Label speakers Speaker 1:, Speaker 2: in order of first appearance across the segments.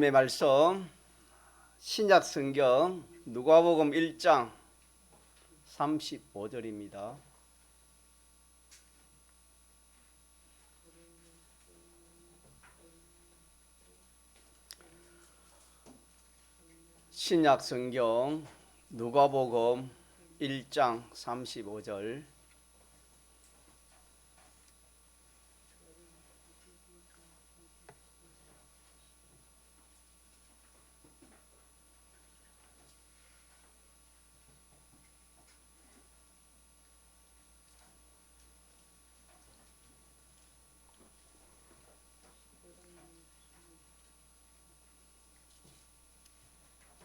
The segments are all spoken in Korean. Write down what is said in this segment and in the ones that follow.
Speaker 1: 하나님의 말씀 신약 성경 누가복음 1장 35절입니다. 신약 성경 누가복음 1장 35절.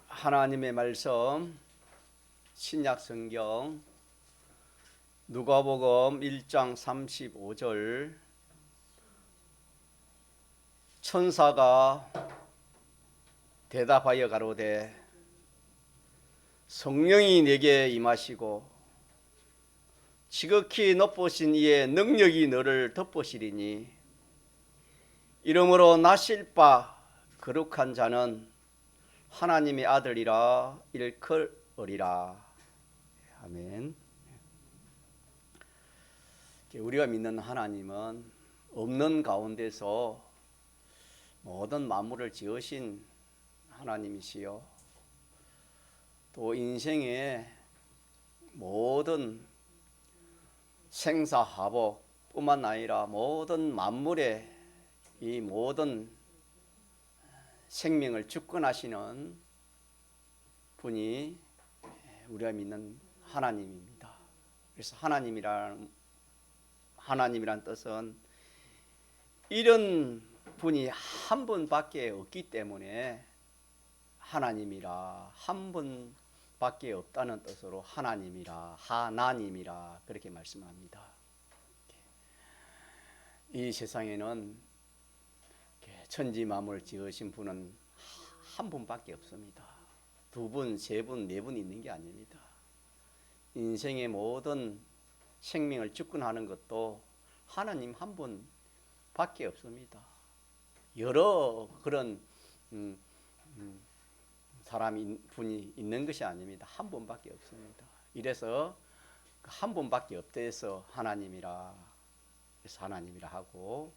Speaker 1: 하나님의 말씀 신약 성경 누가복음 1장 35절. 천사가 대답하여 가로되 성령이 내게 임하시고 지극히 높으신 이의 능력이 너를 덮으시리니 이러므로 나실 바 거룩한 자는 하나님의 아들이라 일컬으리라. 아멘. 우리가 믿는 하나님은 없는 가운데서 모든 만물을 지으신 하나님이시요, 또 인생의 모든 생사화복 뿐만 아니라 모든 만물의 이 모든 생명을 주권하시는 분이 우리가 믿는 하나님입니다. 그래서 하나님이란 뜻은 이런 분이 한 분밖에 없기 때문에 하나님이라, 한 분밖에 없다는 뜻으로 하나님이라 그렇게 말씀합니다. 이 세상에는 천지 만물을 지으신 분은 한 분밖에 없습니다. 두 분, 세 분, 네 분 있는 게 아닙니다. 인생의 모든 생명을 주권하는 것도 하나님 한 분밖에 없습니다. 여러 그런 분이 있는 것이 아닙니다. 한 분밖에 없습니다. 이래서 한 분밖에 없대서 하나님이라, 그래서 하나님이라 하고,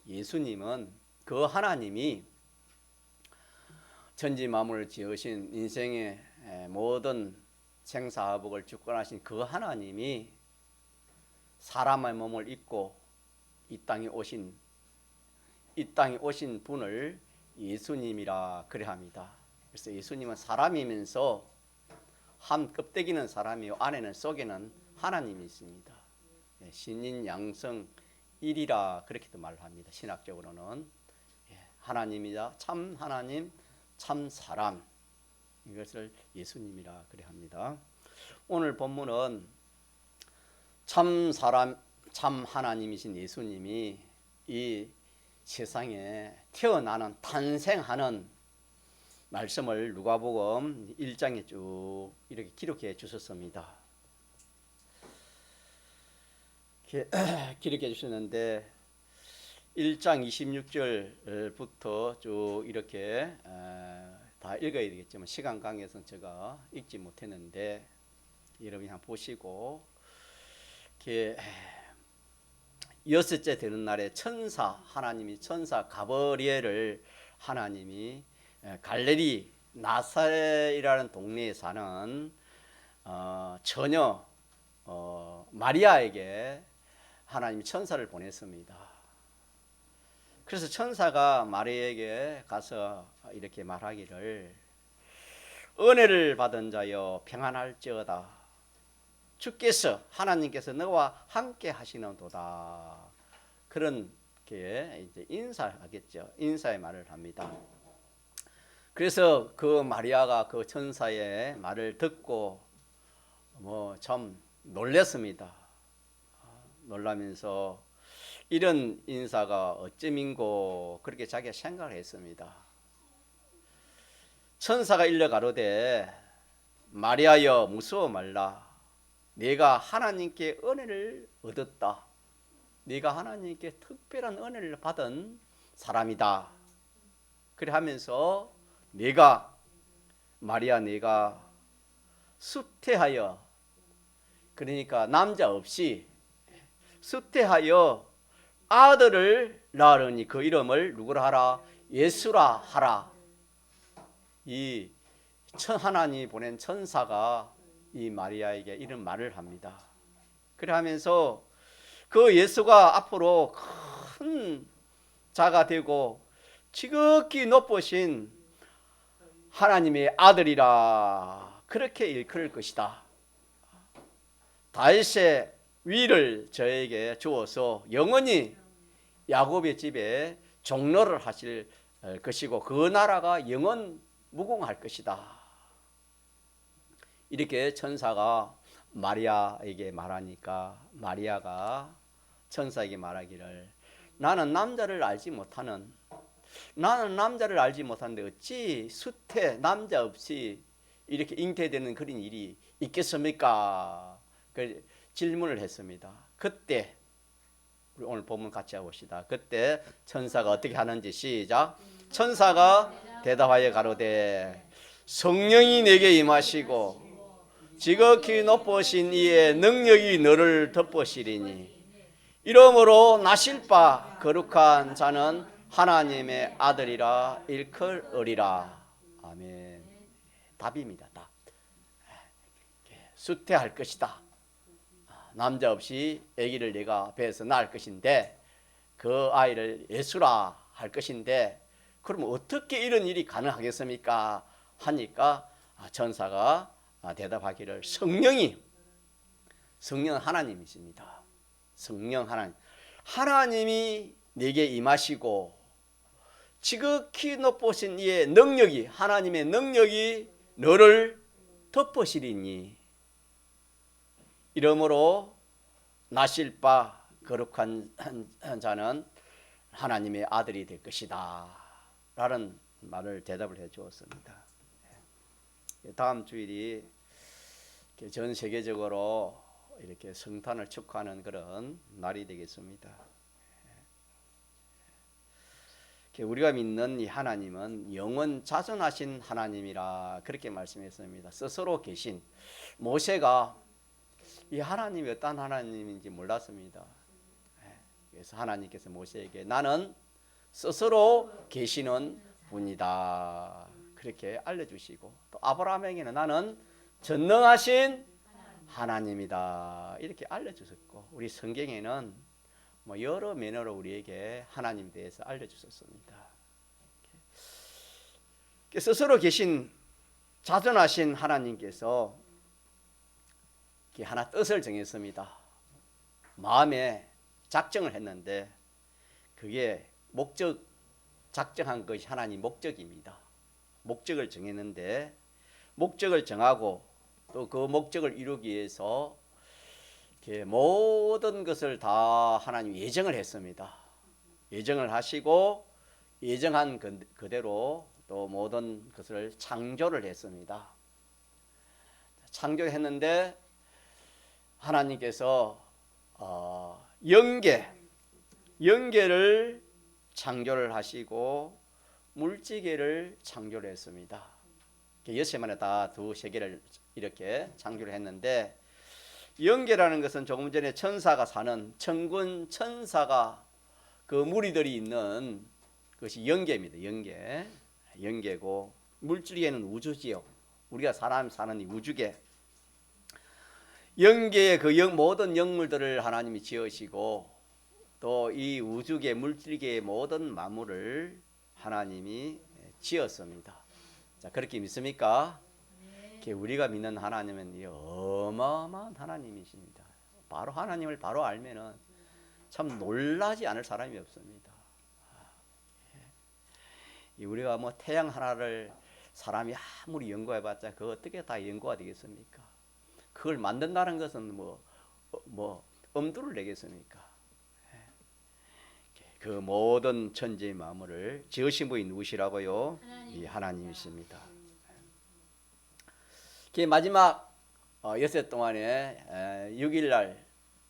Speaker 1: 예수님은 그 하나님이 천지 만물을 지으신 인생의 모든 생사화복을 주권하신 그 하나님이 사람의 몸을 입고 이 땅에 오신 분을 예수님이라 그래 합니다. 그래서 예수님은 사람이면서 한 껍데기는 사람이요 안에는 속에는 하나님이 있습니다. 신인 양성 일이라 그렇게도 말합니다. 신학적으로는 하나님이자 참 하나님, 참 사람, 이것을 예수님이라 그래 합니다. 오늘 본문은 참 사람, 참 하나님이신 예수님이 이 세상에 탄생하는 말씀을 누가복음 1장에 쭉 이렇게 기록해 주셨습니다. 기록해 주셨는데 1장 26절부터 쭉 이렇게 다 읽어야 되겠지만 시간 관계에서는 제가 읽지 못했는데 여러분이 한번 보시고, 여섯째 되는 날에 하나님이 천사 가브리엘을 하나님이 갈릴리 나사렛이라는 동네에 사는 처녀 마리아에게 하나님이 천사를 보냈습니다. 그래서 천사가 마리아에게 가서 이렇게 말하기를, 은혜를 받은 자여 평안할지어다, 주께서 하나님께서 너와 함께 하시는도다. 그런 게 이제 인사하겠죠. 인사의 말을 합니다. 그래서 그 마리아가 그 천사의 말을 듣고 참 놀랐습니다. 놀라면서 이런 인사가 어쩌민고 그렇게 자기가 생각을 했습니다. 천사가 일러 가로되 마리아여 무서워 말라, 네가 하나님께 은혜를 얻었다. 네가 하나님께 특별한 은혜를 받은 사람이다. 그래 하면서 내가 마리아 내가 수태하여, 그러니까 남자 없이 수태하여 아들을 낳으니 그 이름을 누구라 하라? 예수라 하라. 이 하나님이 보낸 천사가 이 마리아에게 이런 말을 합니다. 그래 하면서 그 예수가 앞으로 큰 자가 되고 지극히 높으신 하나님의 아들이라 그렇게 일컬을 것이다. 다윗의 위를 저에게 주어서 영원히 야곱의 집에 종로를 하실 것이고 그 나라가 영원 무궁할 것이다. 이렇게 천사가 마리아에게 말하니까 마리아가 천사에게 말하기를 나는 남자를 알지 못하는데 어찌 수태 남자 없이 이렇게 잉태되는 그런 일이 있겠습니까? 그 질문을 했습니다. 그때 우리 오늘 본문 같이 해봅시다. 그때 천사가 어떻게 하는지 시작. 천사가 대답하여 가로되 성령이 내게 임하시고 지극히 높으신 이의 능력이 너를 덮으시리니 이러므로 나실 바 거룩한 자는 하나님의 아들이라 일컬으리라. 아멘. 답입니다. 답. 수태할 것이다. 남자 없이 아기를 내가 배에서 낳을 것인데 그 아이를 예수라 할 것인데 그러면 어떻게 이런 일이 가능하겠습니까? 하니까 천사가 대답하기를 성령은 하나님이십니다. 성령 하나님이 내게 임하시고 지극히 높으신 이의 능력이 하나님의 능력이 너를 덮으시리니 이러므로 나실 바 거룩한 자는 하나님의 아들이 될 것이다 라는 말을 대답을 해 주었습니다. 다음 주일이 전 세계적으로 이렇게 성탄을 축하하는 그런 날이 되겠습니다. 우리가 믿는 이 하나님은 영원 자존하신 하나님이라 그렇게 말씀했습니다. 스스로 계신 모세가 이 하나님이 어떤 하나님인지 몰랐습니다. 그래서 하나님께서 모세에게 나는 스스로 계시는 분이다 그렇게 알려주시고 또 아브라함에게는 나는 전능하신 하나님이다 이렇게 알려주셨고 우리 성경에는 여러 면으로 우리에게 하나님에 대해서 알려주셨습니다. 스스로 계신 자존하신 하나님께서 하나 뜻을 정했습니다. 마음에 작정을 했는데 그게 작정한 것이 하나님 목적입니다. 목적을 정했는데 목적을 정하고 또 그 목적을 이루기 위해서 모든 것을 다 하나님 예정을 했습니다. 예정을 하시고 예정한 그대로 또 모든 것을 창조를 했습니다. 창조했는데 하나님께서 영계를 창조를 하시고 물지개를 창조를 했습니다. 여섯 만에 다 두 세계를 이렇게 창조를 했는데 영계라는 것은 조금 전에 천사가 사는 천군 천사가 그 무리들이 있는 것이 영계입니다. 영계고 물질계는 우주지요. 우리가 사람 사는 이 우주계. 영계의 그 모든 영물들을 하나님이 지으시고 또 이 우주계 물질계의 모든 만물을 하나님이 지었습니다. 자, 그렇게 믿습니까? 우리가 믿는 하나님은 어마어마한 하나님이십니다. 바로 하나님을 바로 알면은 참 놀라지 않을 사람이 없습니다. 우리가 태양 하나를 사람이 아무리 연구해봤자 그 어떻게 다 연구가 되겠습니까? 그걸 만든다는 것은 엄두를 내겠습니까? 그 모든 천지의 만물을 지으신 분이 누구시라고요? 이 하나님이십니다. 마지막 여섯 동안에 6일날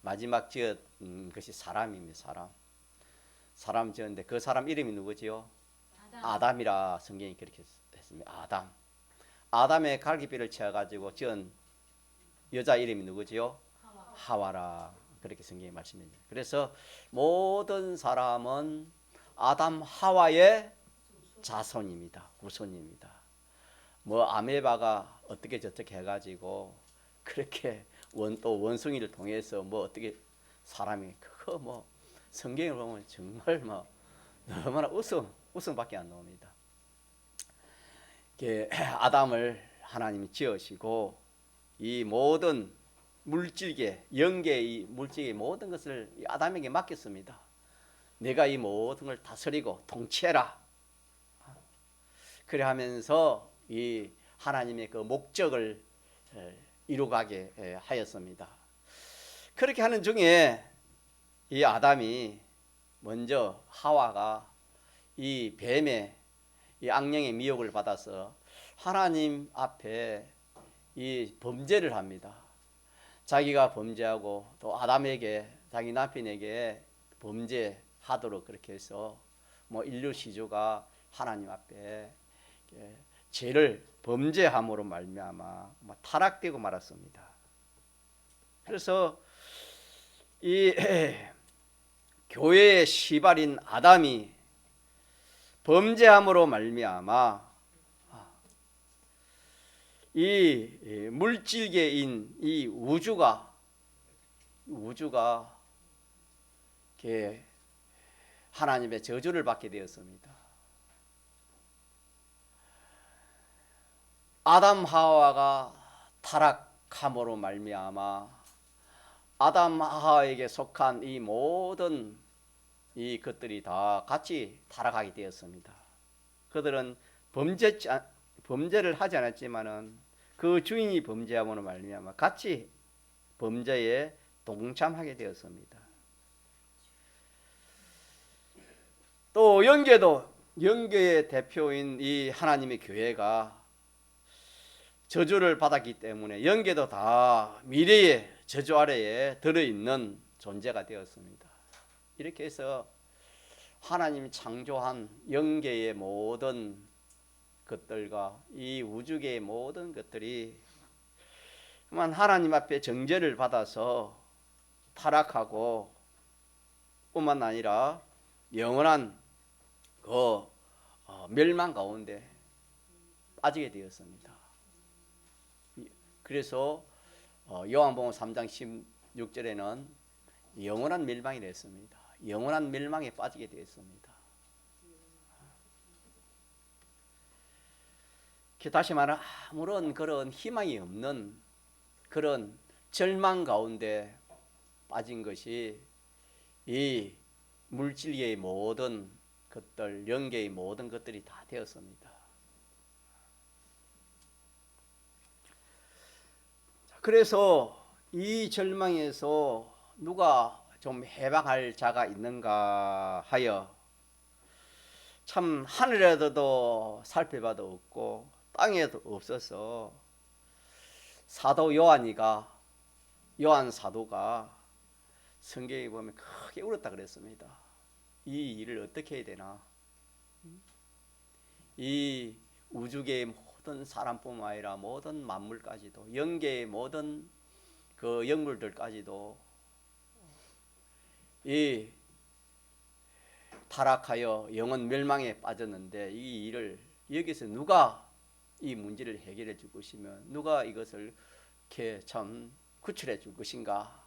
Speaker 1: 마지막 지은 것이 사람입니다. 사람 지었는데 그 사람 이름이 누구지요? 아담이라 성경이 그렇게 했습니다. 아담의 갈기뼈를 채워가지고 지은 여자 이름이 누구지요? 하와라. 그렇게 성경이 말씀해요. 그래서 모든 사람은 아담 하와의 자손입니다. 후손입니다. 뭐 아메바가 어떻게 저떻게 해가지고 그렇게 또 원숭이를 통해서 뭐 어떻게 사람이 그거 뭐 성경을 보면 정말 뭐 너무나 웃음밖에 안 나옵니다. 아담을 하나님이 지으시고 이 모든 물질계, 영계 이 물질의 모든 것을 아담에게 맡겼습니다. 내가 이 모든 걸 다스리고 통치해라. 그래 하면서 이 하나님의 그 목적을 이루가게 하였습니다. 그렇게 하는 중에 이 아담이 먼저 하와가 이 뱀의 이 악령의 미혹을 받아서 하나님 앞에 이 범죄를 합니다. 자기가 범죄하고 또 아담에게 자기 남편에게 범죄하도록 그렇게 해서 뭐 인류 시조가 하나님 앞에 죄를 범죄함으로 말미암아 타락되고 말았습니다. 그래서 이 교회의 시발인 아담이 범죄함으로 말미암아 이 물질계인 이 우주가 하나님의 저주를 받게 되었습니다. 아담 하와가 타락함으로 말미암아 아담 하와에게 속한 이 모든 이 것들이 다 같이 타락하게 되었습니다. 그들은 범죄를 하지 않았지만은 그 주인이 범죄함으로 말미암아 같이 범죄에 동참하게 되었습니다. 또 영계의 대표인 이 하나님의 교회가 저주를 받았기 때문에 영계도 다 미래의 저주 아래에 들어있는 존재가 되었습니다. 이렇게 해서 하나님이 창조한 영계의 모든 것들과 이 우주계의 모든 것들이 하나님 앞에 정죄를 받아서 타락하고 뿐만 아니라 영원한 그 멸망 가운데 빠지게 되었습니다. 그래서 요한복음 3장 16절에는 영원한 멸망이 됐습니다. 영원한 멸망에 빠지게 되었습니다. 다시 말하면 아무런 그런 희망이 없는 그런 절망 가운데 빠진 것이 이 물질계의 모든 것들, 영계의 모든 것들이 다 되었습니다. 그래서 이 절망에서 누가 좀 해방할 자가 있는가 하여 참 하늘에도 살펴봐도 없고 땅에도 없어서 사도 요한 사도가 성경에 보면 크게 울었다 그랬습니다. 이 일을 어떻게 해야 되나? 이 우주계의 모든 사람뿐만 아니라 모든 만물까지도 영계의 모든 그 영물들까지도 이 타락하여 영원 멸망에 빠졌는데 이 일을 여기서 누가 이 문제를 해결해 줄 것이며 누가 이것을 이렇게 참 구출해 줄 것인가?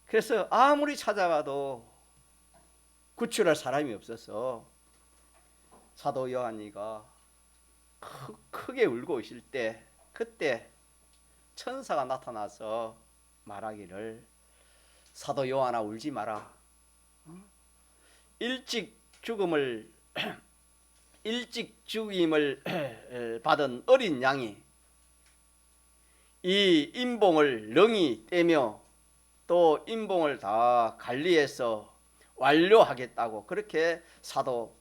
Speaker 1: 그래서 아무리 찾아봐도 구출할 사람이 없어서 사도 요한이가 크게 울고 있을 때 그때 천사가 나타나서 말하기를 사도 요한아 울지 마라. 일찍 죽임을 받은 어린 양이 이 인봉을 능히 떼며 또 인봉을 다 관리해서 완료하겠다고 그렇게 사도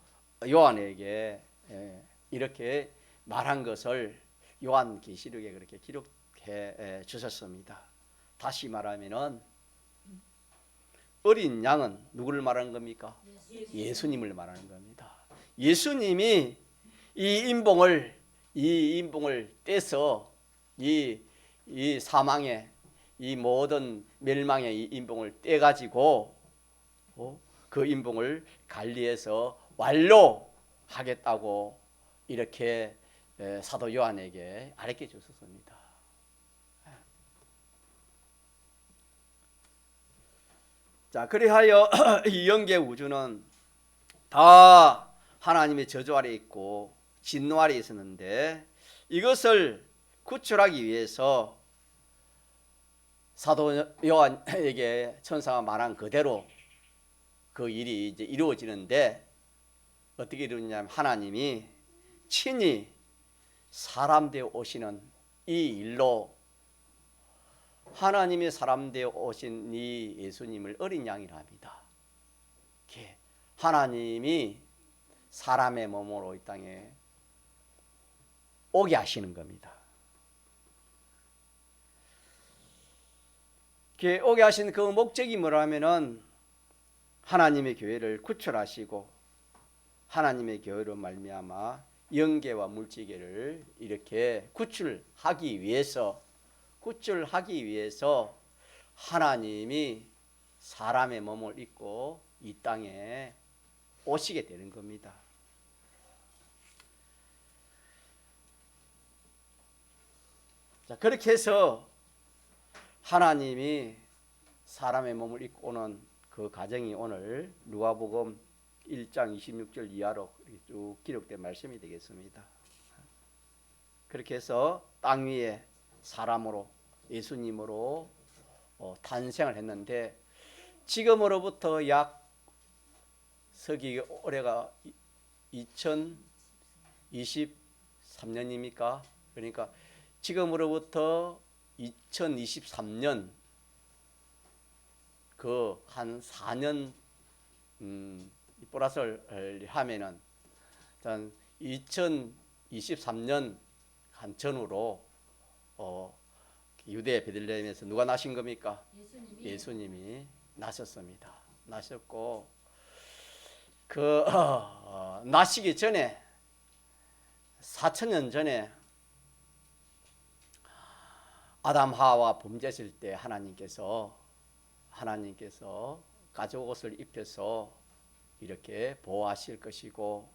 Speaker 1: 요한에게 이렇게 말한 것을 요한계시록에 그렇게 기록해 주셨습니다. 다시 말하면은 어린 양은 누구를 말하는 겁니까? 예수님을 말하는 겁니다. 예수님이 이 인봉을 떼서 이 사망의 이 모든 멸망의 이 인봉을 떼 가지고 그 인봉을 관리해서 완료하겠다고 이렇게 사도 요한에게 알려 주셨습니다. 자, 그리하여 이 영계 우주는 다 하나님의 저주 아래 있고 진노 아래 있었는데 이것을 구출하기 위해서 사도 요한에게 천사가 말한 그대로 그 일이 이제 이루어지는데 어떻게 이루어지냐면 하나님이 친히 사람 되어 오시는 이 일로 하나님이 사람 되어 오신 이 예수님을 어린 양이라 합니다. 하나님이 사람의 몸으로 이 땅에 오게 하시는 겁니다. 오게 하신 그 목적이 뭐라면은 하나님의 교회를 구출하시고 하나님의 교회로 말미암아 영계와 물질계를 이렇게 구출하기 위해서 하나님이 사람의 몸을 입고 이 땅에 오시게 되는 겁니다. 자, 그렇게 해서 하나님이 사람의 몸을 입고 오는 그 과정이 오늘 누가복음 1장 26절 이하로 쭉 기록된 말씀이 되겠습니다. 그렇게 해서 땅 위에 사람으로 예수님으로 탄생을 했는데 지금으로부터 약 서기 올해가 2023년입니까? 그러니까 지금으로부터 2023년 그 한 4년 플러스를 하면은 2023년 한 전후로 유대 베들레헴에서 누가 나신 겁니까? 예수님이 나셨습니다. 나셨고 그 나시기 전에 4,000년 전에 아담 하와 범죄했을 때 하나님께서 가죽옷을 입혀서 이렇게 보호하실 것이고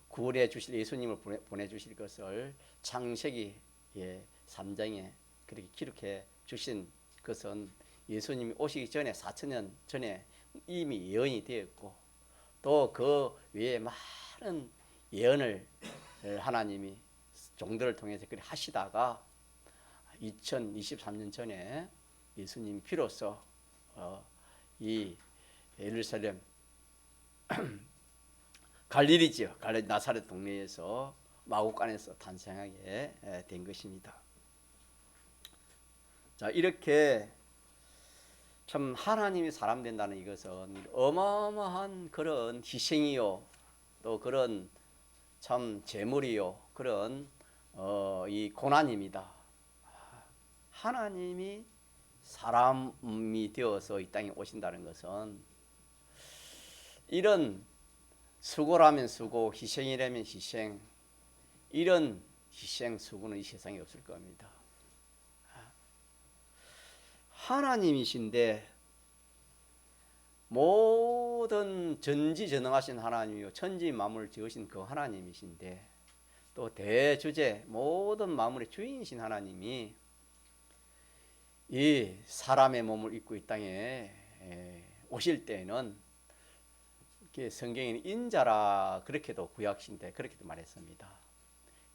Speaker 1: 구원해 주실 예수님을 보내주실 것을 창세기 3장에 그렇게 기록해 주신 것은 예수님이 오시기 전에 4,000년 전에 이미 예언이 되었고 또 그 외에 많은 예언을 하나님이 종들을 통해서 그렇게 하시다가 2023년 전에 예수님이 비로소 이 예루살렘 갈릴리지요. 갈릴리 나사렛 동네에서 마구간에서 탄생하게 된 것입니다. 자, 이렇게 참 하나님이 사람 된다는 이것은 어마어마한 그런 희생이요, 또 그런 참 재물이요, 그런 이 고난입니다. 하나님이 사람이 되어서 이 땅에 오신다는 것은 이런 수고라면 수고, 희생이라면 희생, 이런 희생, 수고는 이 세상에 없을 겁니다. 하나님이신데 모든 전지전능하신 하나님이요 천지 만물을 지으신 그 하나님이신데 또 대주제 모든 만물의 주인이신 하나님이 이 사람의 몸을 입고 이 땅에 오실 때에는 성경에는 인자라 그렇게도 구약신대 그렇게도 말했습니다.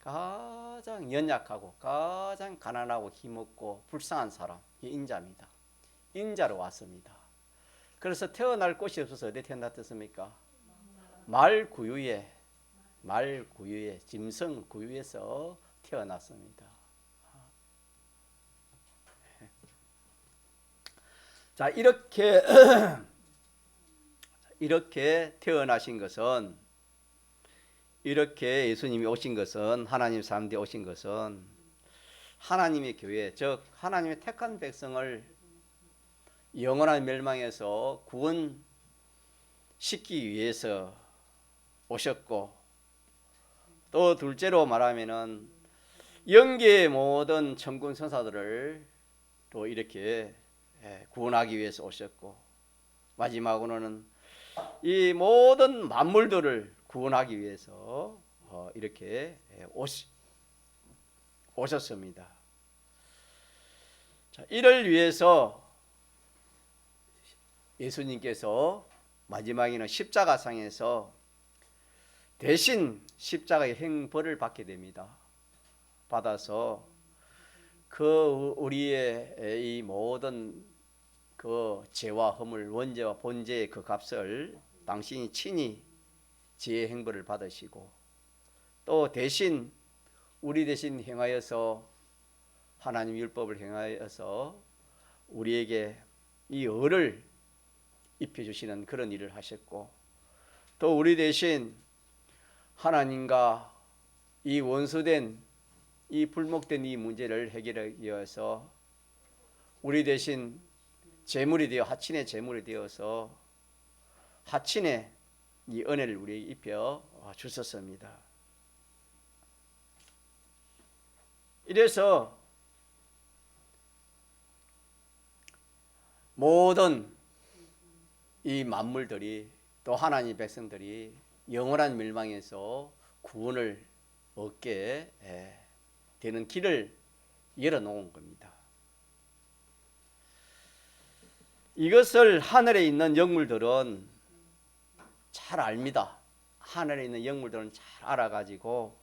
Speaker 1: 가장 연약하고 가장 가난하고 힘없고 불쌍한 사람, 이 인자입니다. 인자로 왔습니다. 그래서 태어날 곳이 없어서 어디 태어났습니까? 말구유에 짐승구유에서 태어났습니다. 자, 이렇게 태어나신 것은, 이렇게 예수님이 오신 것은, 하나님 사람들이 오신 것은 하나님의 교회, 즉 하나님의 택한 백성을 영원한 멸망에서 구원시키기 위해서 오셨고, 또 둘째로 말하면은 영계의 모든 천군 천사들을 또 이렇게 구원하기 위해서 오셨고, 마지막으로는 이 모든 만물들을 구원하기 위해서 이렇게 오셨습니다. 자, 이를 위해서 예수님께서 마지막에는 십자가상에서 대신 십자가의 형벌을 받게 됩니다. 받아서 그 우리의 이 모든 그 죄와 허물, 원죄와 본죄의 그 값을 당신이 친히 죄의 형벌을 받으시고, 또 대신 우리 대신 행하여서 하나님 율법을 행하여서 우리에게 이 의를 입혀주시는 그런 일을 하셨고, 또 우리 대신 하나님과 이 원수된 이 불목된 이 문제를 해결하기 위해서 우리 대신 제물이 되어 하친의 제물이 되어서 하친의 이 은혜를 우리에게 입혀 주셨습니다. 이래서 모든 이 만물들이 또 하나님 백성들이 영원한 멸망에서 구원을 얻게 되는 길을 열어놓은 겁니다. 이것을 하늘에 있는 영물들은 잘 압니다. 하늘에 있는 영물들은 잘 알아가지고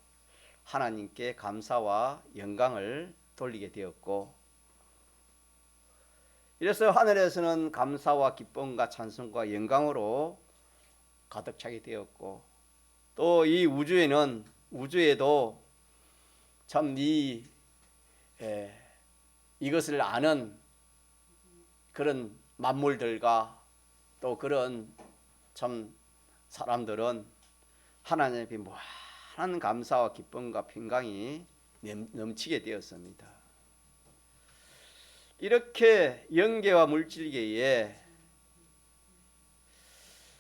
Speaker 1: 하나님께 감사와 영광을 돌리게 되었고, 이래서 하늘에서는 감사와 기쁨과 찬송과 영광으로 가득 차게 되었고, 또 이 우주에도 참 이것을 아는 그런 만물들과 또 그런 참 사람들은 하나님 앞에 무한한 감사와 기쁨과 평강이 넘치게 되었습니다. 이렇게 영계와 물질계에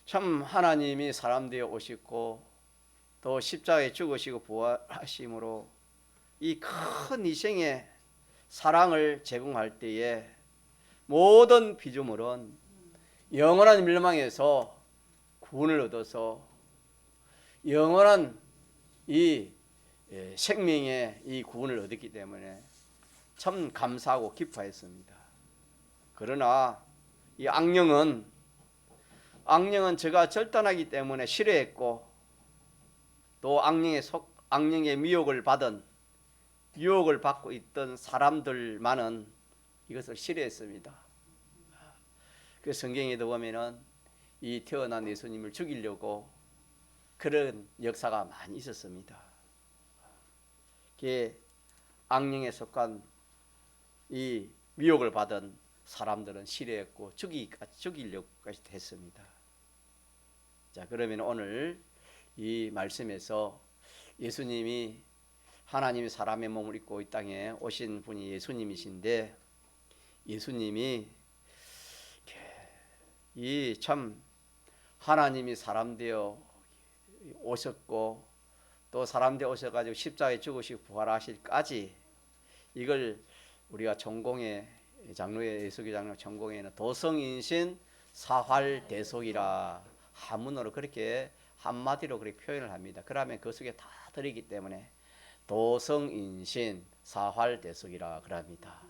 Speaker 1: 참 하나님이 사람 되어 오시고 또 십자가에 죽으시고 부활하심으로 이 큰 희생의 사랑을 제공할 때에 모든 피조물은 영원한 멸망에서 구원을 얻어서 영원한 이 생명의 이 구원을 얻었기 때문에 참 감사하고 기뻐했습니다. 그러나 이 악령은 저가 절단하기 때문에 싫어했고, 또 악령의 미혹을 받고 있던 사람들만은 이것을 싫어했습니다. 그 성경에도 보면은 이 태어난 예수님을 죽이려고 그런 역사가 많이 있었습니다. 악령에 속한 이 미혹을 받은 사람들은 싫어했고 죽이려고까지 했습니다. 자, 그러면 오늘 이 말씀에서 예수님이 하나님이 사람의 몸을 입고 이 땅에 오신 분이 예수님이신데, 예수님이 이 참 하나님이 사람 되어 오셨고 또 사람 되어 오셔가지고 십자가에 죽으시고 부활하실까지, 이걸 우리가 전공의 장로의 예수교 장로 전공에는 도성인신 사활대속이라 한문으로 그렇게 한마디로 그렇게 표현을 합니다. 그러면 그 속에 다 들어있기 때문에 도성인신 사활대속이라 그럽니다.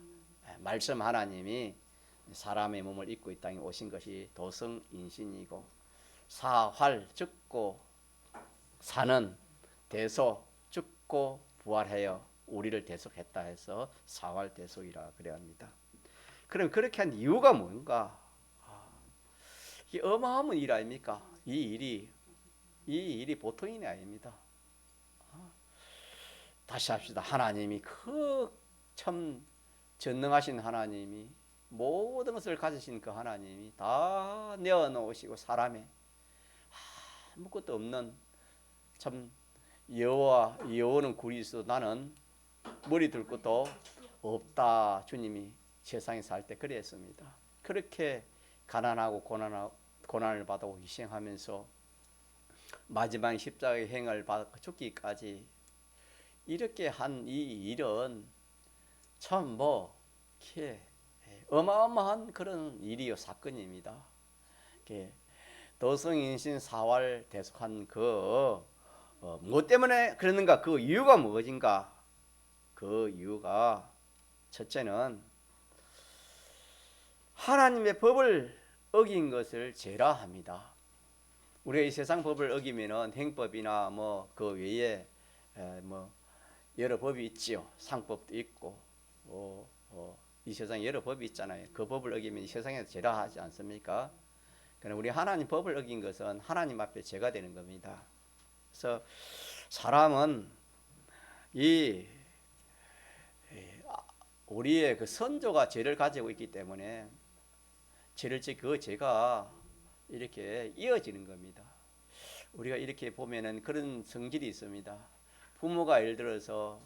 Speaker 1: 말씀 하나님이 사람의 몸을 입고 이 땅에 오신 것이 도성인신이고, 사활 죽고 사는, 대속 죽고 부활하여 우리를 대속했다 해서 사활대속이라 그래야 합니다. 그럼 그렇게 한 이유가 뭔가? 이 어마어마한 일 아닙니까? 이 일이 보통 일이 아닙니다. 다시 합시다. 하나님이 참 전능하신 하나님이 모든 것을 가지신 그 하나님이 다 내어놓으시고 사람의 아무것도 없는 참 여호는 굴이 있어 나는 머리 둘 것도 없다. 주님이 세상에 살 때 그랬습니다. 그렇게 가난하고 고난을 받고 희생하면서 마지막 십자가의 행을 받고 죽기까지 이렇게 한 이 일은 참 이렇게 어마어마한 그런 일이요 사건입니다. 도성인신 사활 대속한 뭐 때문에 그러는가, 그 이유가 무엇인가? 그 이유가 첫째는 하나님의 법을 어긴 것을 제라합니다. 우리가 이 세상 법을 어기면은 행법이나 뭐 그 외에 뭐 여러 법이 있지요. 상법도 있고 이 세상에 여러 법이 있잖아요. 그 법을 어기면 이 세상에서 제라하지 않습니까? 그러나 우리 하나님 법을 어긴 것은 하나님 앞에 죄가 되는 겁니다. 그래서 사람은 우리의 그 선조가 죄를 가지고 있기 때문에 그 죄가 이렇게 이어지는 겁니다. 우리가 이렇게 보면은 그런 성질이 있습니다. 부모가 예를 들어서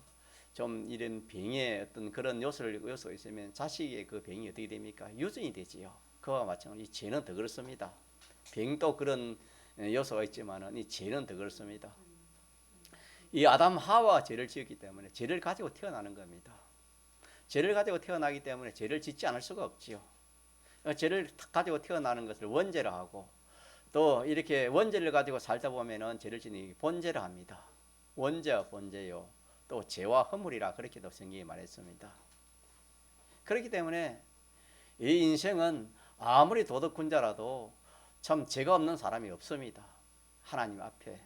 Speaker 1: 좀 이런 병에 어떤 그런 요소가 있으면 자식의 그 병이 어떻게 됩니까? 유전이 되지요. 그와 마찬가지 죄는 더 그렇습니다. 병도 그런 요소가 있지만은 이 죄는 더 그렇습니다. 이 아담 하와가 죄를 지었기 때문에 죄를 가지고 태어나는 겁니다. 죄를 가지고 태어나기 때문에 죄를 짓지 않을 수가 없지요. 죄를 가지고 태어나는 것을 원죄라 하고, 또 이렇게 원죄를 가지고 살다 보면은 죄를 짓는 본죄라 합니다. 원죄와 본죄요, 또 죄와 허물이라 그렇게도 성경이 말했습니다. 그렇기 때문에 이 인생은 아무리 도덕군자라도 참 죄가 없는 사람이 없습니다. 하나님 앞에.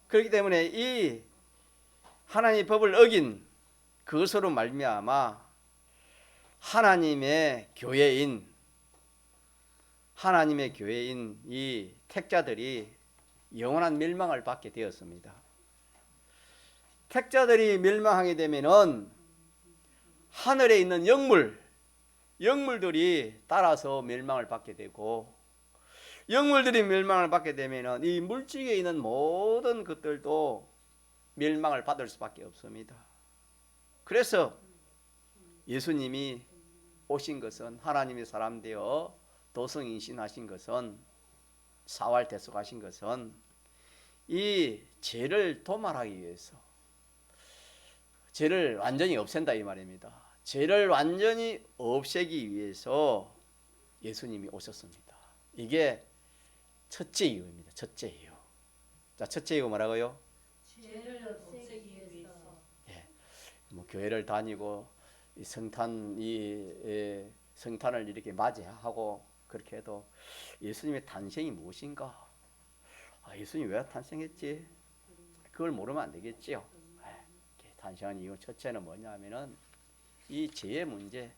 Speaker 1: 그렇기 때문에 이 하나님의 법을 어긴 그것으로 말미암아 하나님의 교회인 이 택자들이 영원한 멸망을 받게 되었습니다. 택자들이 멸망하게 되면은 하늘에 있는 영물들이 따라서 멸망을 받게 되고, 영물들이 멸망을 받게 되면은 이 물질에 있는 모든 것들도 멸망을 받을 수밖에 없습니다. 그래서 예수님이 오신 것은, 하나님의 사람 되어 도성인신하신 것은, 사활 대속하신 것은 이 죄를 도말하기 위해서, 죄를 완전히 없앤다 이 말입니다. 죄를 완전히 없애기 위해서 예수님이 오셨습니다. 이게 첫째 이유입니다. 첫째 이유. 자, 첫째 이유 뭐라고요?
Speaker 2: 죄를 없애기 위해서.
Speaker 1: 뭐 교회를 다니고 성탄을 이렇게 맞이하고 그렇게 해도 예수님의 탄생이 무엇인가? 예수님이 왜 탄생했지? 그걸 모르면 안 되겠지요. 탄생한 이유 첫째는 뭐냐면은 이 죄의 문제,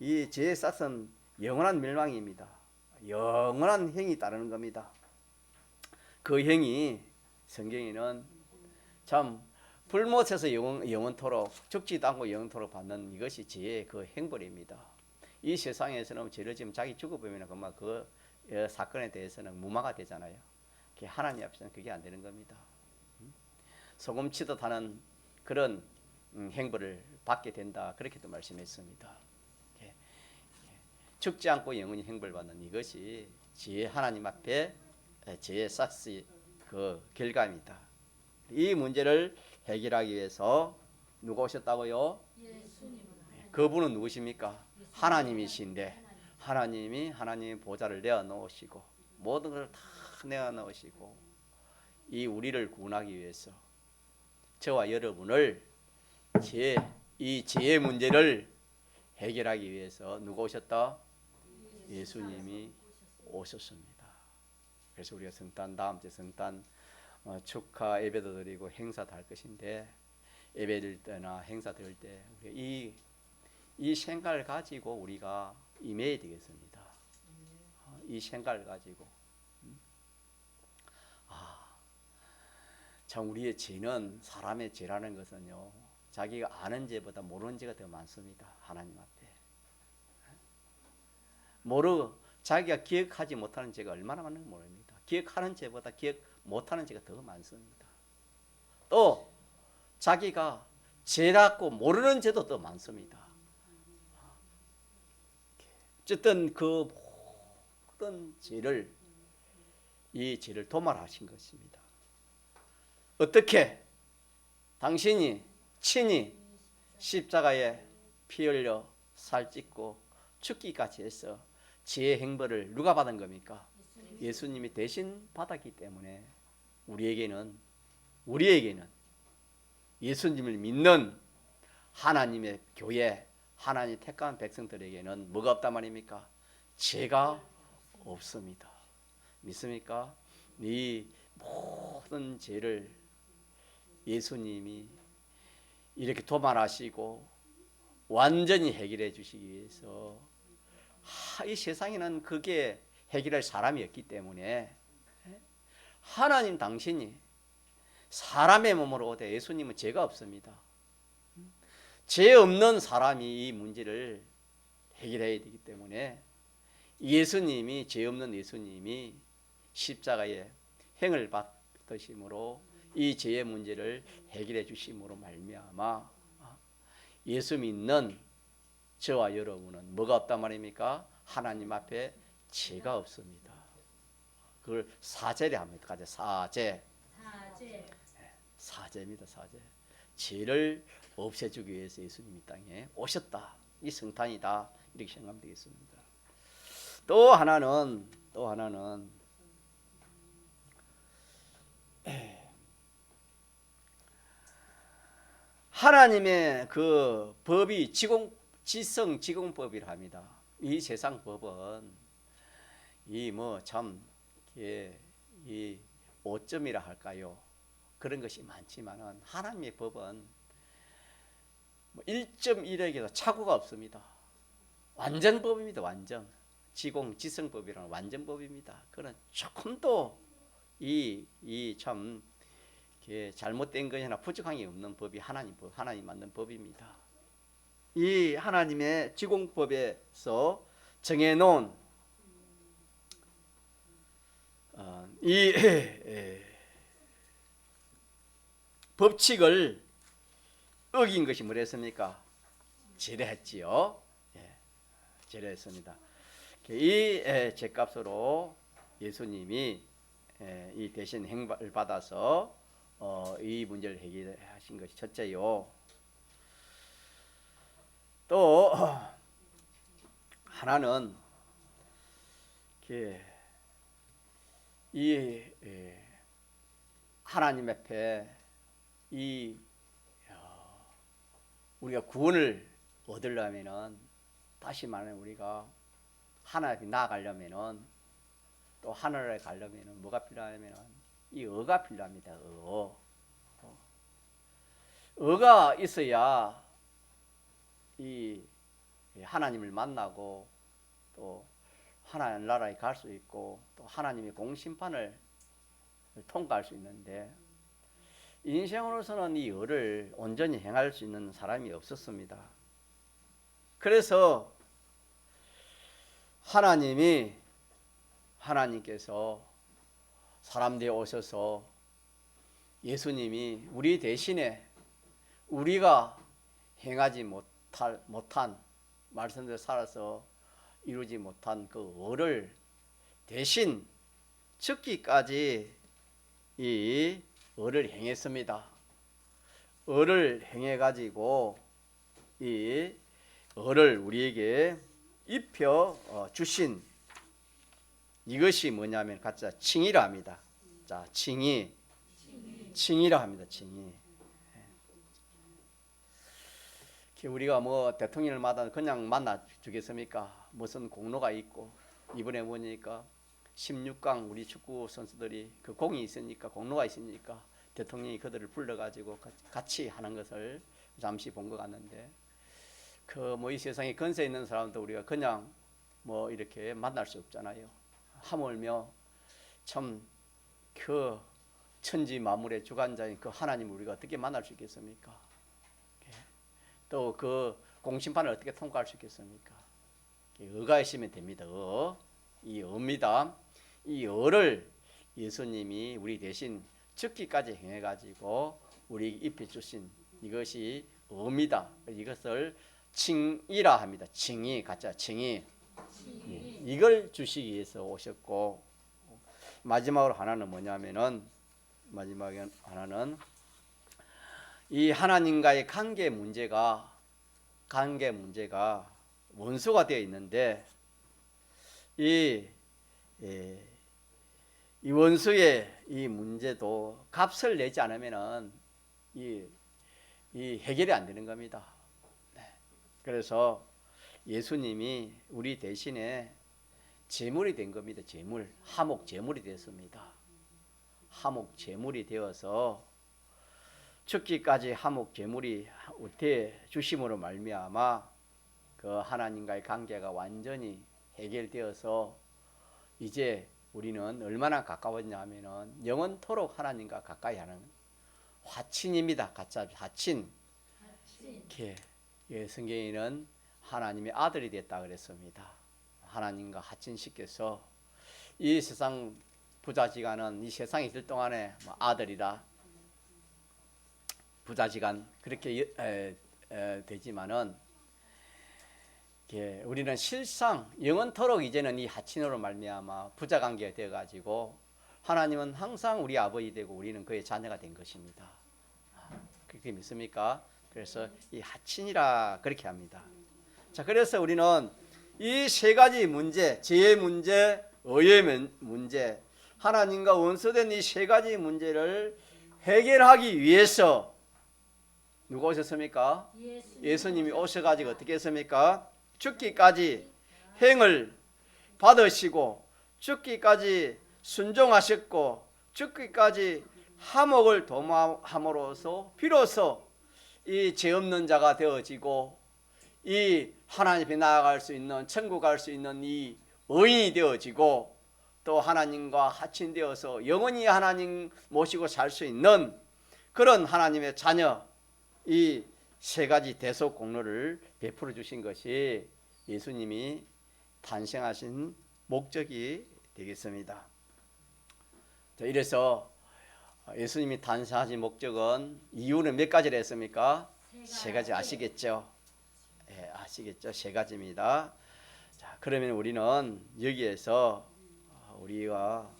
Speaker 1: 이 죄의 싹은 영원한 멸망입니다. 영원한 행이 따르는 겁니다. 그 행이 성경에는 참 불못에서 영원토록, 죽지도 않고 영원토록 받는 이것이 죄의 그 행벌입니다. 이 세상에서는 죄를 지금 자기 죽어보면 그만 그 사건에 대해서는 무마가 되잖아요. 하나님 앞에서는 그게 안 되는 겁니다. 소금치듯 하는 그런 행벌을 받게 된다, 그렇게도 말씀했습니다. 죽지 않고 영원히 행벌받는 이것이 하나님 앞에 죄의 싹스 그 결과입니다. 이 문제를 해결하기 위해서 누가 오셨다고요? 그분은 누구십니까? 하나님이신데, 하나님의 보좌를 내어놓으시고 모든 것을 다 내어놓으시고 이 우리를 구원하기 위해서 저와 여러분을 이 죄의 문제를 해결하기 위해서 누가 오셨다? 예수님이 오셨습니다. 그래서 우리가 다음 주 성탄 축하 예배도 드리고 행사도 할 것인데, 예배 드릴 때나 행사 드릴 때 이 생각을 가지고 우리가 임해야 되겠습니다. 이 생각을 가지고 참 우리의 죄는, 사람의 죄라는 것은요, 자기가 아는 죄보다 모르는 죄가 더 많습니다. 하나님 앞에 자기가 기억하지 못하는 죄가 얼마나 많은지 모릅니다. 기억하는 죄보다 기억 못하는 죄가 더 많습니다. 또 자기가 죄라고 모르는 죄도 더 많습니다. 어쨌든 그 모든 죄를 이 죄를 도말하신 것입니다. 어떻게? 당신이 친히 십자가에 피 흘려 살 찢고 죽기까지 해서 죄의 행벌을 누가 받은 겁니까? 예수님이 대신 받았기 때문에 우리에게는 예수님을 믿는 하나님의 교회, 하나님 택한 백성들에게는 뭐가 없단 말입니까? 죄가 없습니다. 믿습니까? 이 모든 죄를 예수님이 이렇게 도말하시고 완전히 해결해 주시기 위해서 이 세상에는 그게 해결할 사람이 없기 때문에 하나님 당신이 사람의 몸으로 오되 예수님은 죄가 없습니다. 죄 없는 사람이 이 문제를 해결해야 되기 때문에 예수님이 죄 없는 예수님이 십자가에 행을 받으심으로 이 죄의 문제를 해결해 주심으로 말미암아 예수 믿는 저와 여러분은 뭐가 없단 말입니까? 하나님 앞에 죄가 없습니다. 그걸 사죄를 합니다. 사죄. 사죄입니다. 사죄. 죄를 없애주기 위해서 예수님이 땅에 오셨다. 이 성탄이다. 이렇게 생각하면 되겠습니다. 또 하나는 하나님의 그 법이 지성지공법이라 합니다. 이 세상 법은 이 뭐 참 이 오점이라 할까요? 그런 것이 많지만은 하나님의 법은 1.1에게도 착오가 없습니다. 완전법입니다. 완전 지성법이라는 완전법입니다. 그런 조금도 참 잘못된 것이나 부족한 게 없는 법이 하나님 만든 법입니다. 이 하나님의 지공법에서 정해놓은 이 법칙을 어긴 것이 뭐랬습니까? 제례했지요. 제례했습니다. 이 죄값으로 예수님이 이 대신 행을 받아서 이 문제를 해결하신 것이 첫째요. 또 하나는 이 하나님 앞에 우리가 구원을 얻으려면은 다시 말하면 우리가 하나님 나아가려면은 또 하늘에 가려면은 뭐가 필요하냐면은 이 어가 필요합니다. 어가 있어야 이 하나님을 만나고 또 하나님 나라에 갈 수 있고 또 하나님의 공심판을 통과할 수 있는데 인생으로서는 이 어를 온전히 행할 수 있는 사람이 없었습니다. 그래서 하나님께서 사람들이 오셔서 예수님이 우리 대신에 우리가 행하지 못한 말씀대로 살아서 이루지 못한 그 어를 대신 죽기까지 이 어를 행했습니다. 어를 행해 가지고 이 어를 우리에게 입혀 주신 이것이 뭐냐면 각자 칭의라 합니다. 자, 칭의라 합니다. 칭의. 우리가 뭐 대통령을 그냥 만나 주겠습니까? 무슨 공로가 있고 이번에 보니까 16강 우리 축구 선수들이 그 공이 있으니까 공로가 있으니까 대통령이 그들을 불러가지고 같이 하는 것을 잠시 본 것 같는데 그 뭐 이 세상에 근세 있는 사람도 우리가 그냥 뭐 이렇게 만날 수 없잖아요. 하물며 참 그 천지 만물의 주관자인 그 하나님을 우리가 어떻게 만날 수 있겠습니까? 또 그 공심판을 어떻게 통과할 수 있겠습니까? 어가 있으면 됩니다. 이 어입니다. 이 어를 예수님이 우리 대신 죽기까지 행해가지고 우리 입혀 주신 이것이 어입니다. 이것을 칭의라 합니다. 칭의, 가짜 칭의. 이걸 주시기 위해서 오셨고, 마지막으로 하나는 뭐냐면은, 마지막에 하나는 이 하나님과의 관계 문제가 원수가 되어 있는데, 이 원수의 이 문제도 값을 내지 않으면은 이 해결이 안 되는 겁니다. 그래서 예수님이 우리 대신에 제물이 된 겁니다. 제물, 화목 제물이 됐습니다. 화목 제물이 되어서 죽기까지 화목 제물이 되 주심으로 말미암아 그 하나님과의 관계가 완전히 해결되어서 이제 우리는 얼마나 가까웠냐 하면은 영원토록 하나님과 가까이 하는 화친입니다. 가짜 화친. 예, 성경에는 하나님의 아들이 됐다 그랬습니다. 하나님과 화친시켜서 이 세상 부자지간은 이 세상에 있을 동안에 아들이라 부자지간 그렇게 되지만은 우리는 실상 영원토록 이제는 이 하친으로 말미암아 부자 관계가 되어 가지고 하나님은 항상 우리 아버지 되고 우리는 그의 자녀가 된 것입니다. 그렇게 믿습니까? 그래서 이 하친이라 그렇게 합니다. 자, 그래서 우리는 이 세 가지 문제, 죄의 문제, 의의 문제, 하나님과 원수된 이 세 가지 문제를 해결하기 위해서 누가 오셨습니까? 예수님이 오셔가지고 어떻게 했습니까? 죽기까지 행을 받으시고 죽기까지 순종하셨고 죽기까지 화목을 도모함으로써 비로소 이 죄 없는 자가 되어지고 이 하나님 앞에 나아갈 수 있는 천국 갈 수 있는 이 의인이 되어지고 또 하나님과 하친되어서 영원히 하나님 모시고 살 수 있는 그런 하나님의 자녀 이 세 가지 대속 공로를 베풀어 주신 것이 예수님이 탄생하신 목적이 되겠습니다. 이래서 예수님이 탄생하신 목적은 이유는 몇 가지를 했습니까? 세 가지 아시겠죠? 예, 아시겠죠? 세 가지입니다. 자, 그러면 우리는 여기에서 우리가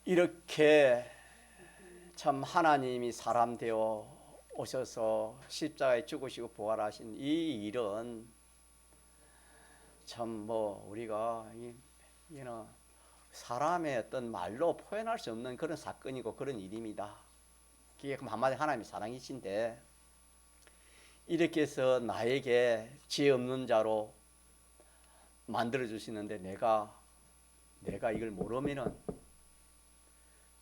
Speaker 1: 이렇게 참 하나님이 사람 되어 오셔서 십자가에 죽으시고 부활하신 이 일은 참 뭐 우리가 이는 사람의 어떤 말로 표현할 수 없는 그런 사건이고 그런 일입니다. 그게 한마디 하나님의 사랑이신데 이렇게 해서 나에게 죄 없는 자로 만들어 주시는데 내가 이걸 모르면은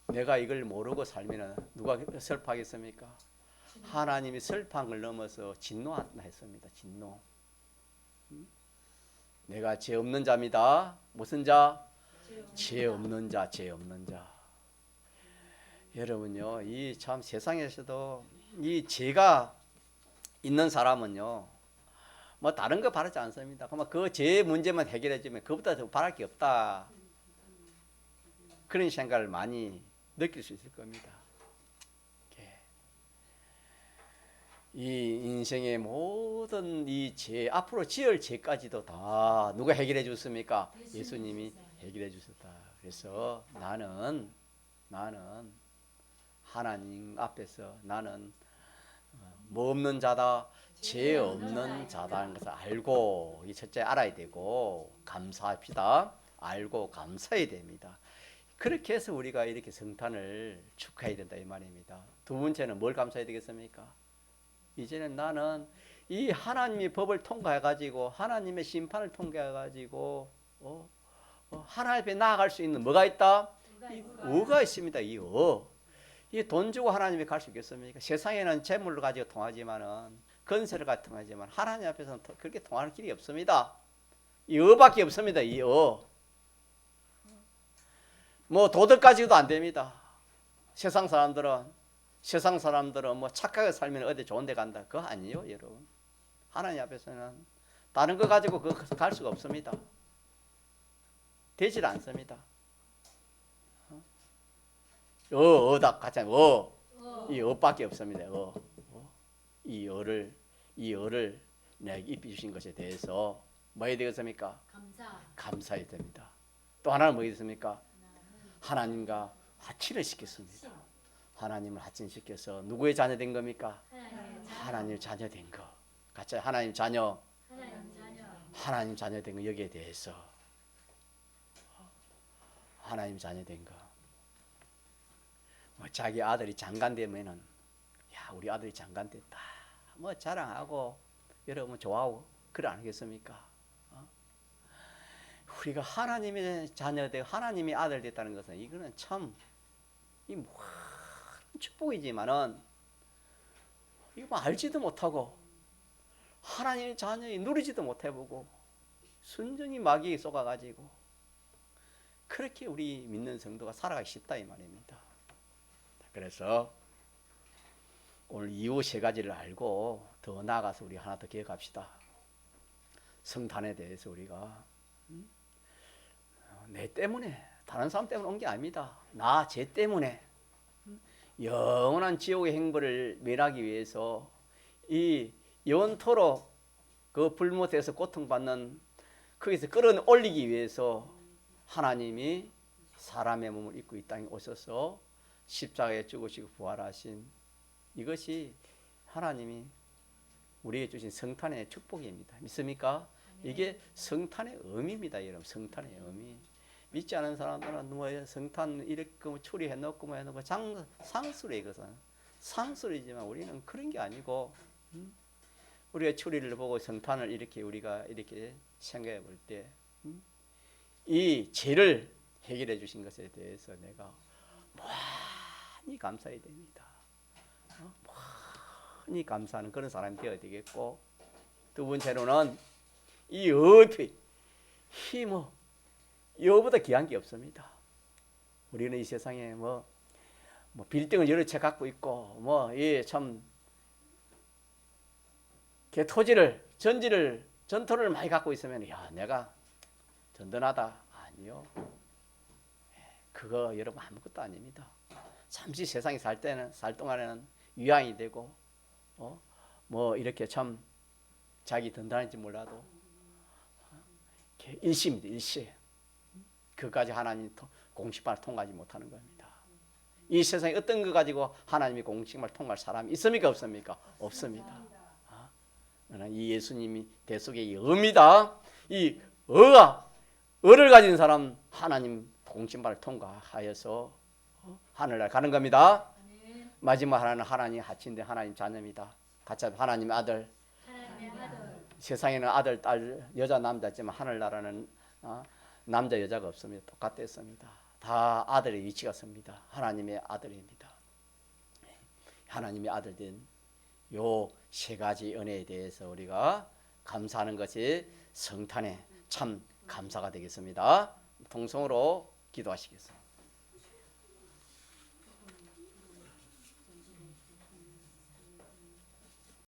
Speaker 1: 내가 이걸 모르고 살면은 누가 슬퍼하겠습니까? 하나님이 슬퍼한 걸 넘어서 진노했습니다. 진노. 내가 죄 없는 자입니다. 무슨 자? 죄 없는 자, 죄 없는 자. 여러분요, 이 참 세상에서도 이 죄가 있는 사람은요, 뭐 다른 거 바라지 않습니다. 그러면 그 죄 문제만 해결해주면 그보다 더 바랄 게 없다. 그런 생각을 많이 느낄 수 있을 겁니다. 이 인생의 모든 이 죄, 앞으로 지을 죄까지도 다 누가 해결해 줬습니까? 예수님이 해결해 주셨다. 그래서 나는 하나님 앞에서 나는 뭐 없는 자다, 죄 없는 자다는 것을 알고 이 첫째 알아야 되고 감사합시다. 알고 감사해야 됩니다. 그렇게 해서 우리가 이렇게 성탄을 축하해야 된다 이 말입니다. 두 번째는 뭘 감사해야 되겠습니까? 이제는 나는 이 하나님의 법을 통과해가지고 하나님의 심판을 통과해가지고 하나님 앞에 나아갈 수 있는 뭐가 있다? 의가 있습니다. 이 돈 주고 하나님에 갈 수 있겠습니까? 세상에는 재물을 가지고 통하지만은 건설을 가지고 통하지만 하나님 앞에서는 그렇게 통할 길이 없습니다. 이 의밖에 없습니다. 이 뭐 도덕 가지고도 안 됩니다. 세상 사람들은 뭐 착하게 살면 어디 좋은 데 간다. 그거 아니에요, 여러분. 하나님 앞에서는 다른 거 가지고 그거 갈 수가 없습니다. 되질 않습니다. 어다 가장 이 어밖에 없습니다. 이 어를 내게 입혀 주신 것에 대해서 뭐 해야 되겠습니까?
Speaker 2: 감사.
Speaker 1: 감사해야 됩니다. 또 하나는 뭐 있습니까? 하나님과 화친을 시켰습니다. 하나님을 화친시켜서 누구의 자녀 된 겁니까? 하나님 자녀 된 거. 같이 하나님 자녀.
Speaker 2: 하나님 자녀.
Speaker 1: 하나님 자녀 된 거 여기에 대해서 하나님 자녀 된 거. 뭐 자기 아들이 장관 되면은 야 우리 아들이 장관 됐다. 뭐 자랑하고 여러분 좋아하고 그래 안 하겠습니까? 우리가 하나님의 자녀 되고 하나님의 아들 됐다는 것은 이거는 참 이 축복이지만은 이거 뭐 알지도 못하고 하나님의 자녀이 누리지도 못해보고 순전히 마귀에 쏘가가지고 그렇게 우리 믿는 성도가 살아가기 쉽다 이 말입니다. 그래서 오늘 이후 세 가지를 알고 더 나아가서 우리 하나 더 기억합시다. 성탄에 대해서 우리가 내 때문에 다른 사람 때문에 온 게 아닙니다. 나 제 때문에 영원한 지옥의 행벌을 면하기 위해서 이 영원토록 그 불못에서 고통받는 거기서 끌어올리기 위해서 하나님이 사람의 몸을 입고 이 땅에 오셔서 십자가에 죽으시고 부활하신 이것이 하나님이 우리에게 주신 성탄의 축복입니다. 믿습니까? 이게 성탄의 의미입니다. 여러분 성탄의 의미. 믿지 않은 사람들은 뭐 성탄 이렇게 추리해 놓고 뭐 해놓고 상수로 이것은 상술이지만 우리는 그런 게 아니고 우리가 추리를 보고 성탄을 이렇게 우리가 이렇게 생각해 볼 때 이 죄를 해결해 주신 것에 대해서 내가 많이 감사해야 됩니다. 많이 감사하는 그런 사람이 되어야 되겠고 두 번째로는 이 어피 힘 이거보다 귀한 게 없습니다. 우리는 이 세상에 뭐 빌딩을 여러 채 갖고 있고 참 토지를 전토를 많이 갖고 있으면 야 내가 든든하다 아니요. 그거 여러분 아무것도 아닙니다. 잠시 세상에 살 동안에는 유양이 되고 이렇게 참 자기 든든한지 몰라도 일시입니다. 일시. 그까지 하나님 공식만을 통과하지 못하는 겁니다. 이 세상에 어떤 거 가지고 하나님이 공식만을 통과할 사람이 있습니까? 없습니까? 없습니다. 이 예수님이 대속의 이 의입니다. 이 의를 가진 사람 하나님 공식만을 통과하여서 하늘날 가는 겁니다. 마지막 하나는 하나님 하친된 하나님 자녀입니다. 같이 하나님의 아들. 세상에는 아들, 딸, 여자, 남자 있지만 하늘나라는 남자, 여자가 없습니다. 똑같았습니다. 다 아들의 위치가 섭니다. 하나님의 아들입니다. 하나님의 아들 된 요 세 가지 은혜에 대해서 우리가 감사하는 것이 성탄의 참 감사가 되겠습니다. 통성으로 기도하시겠습니다.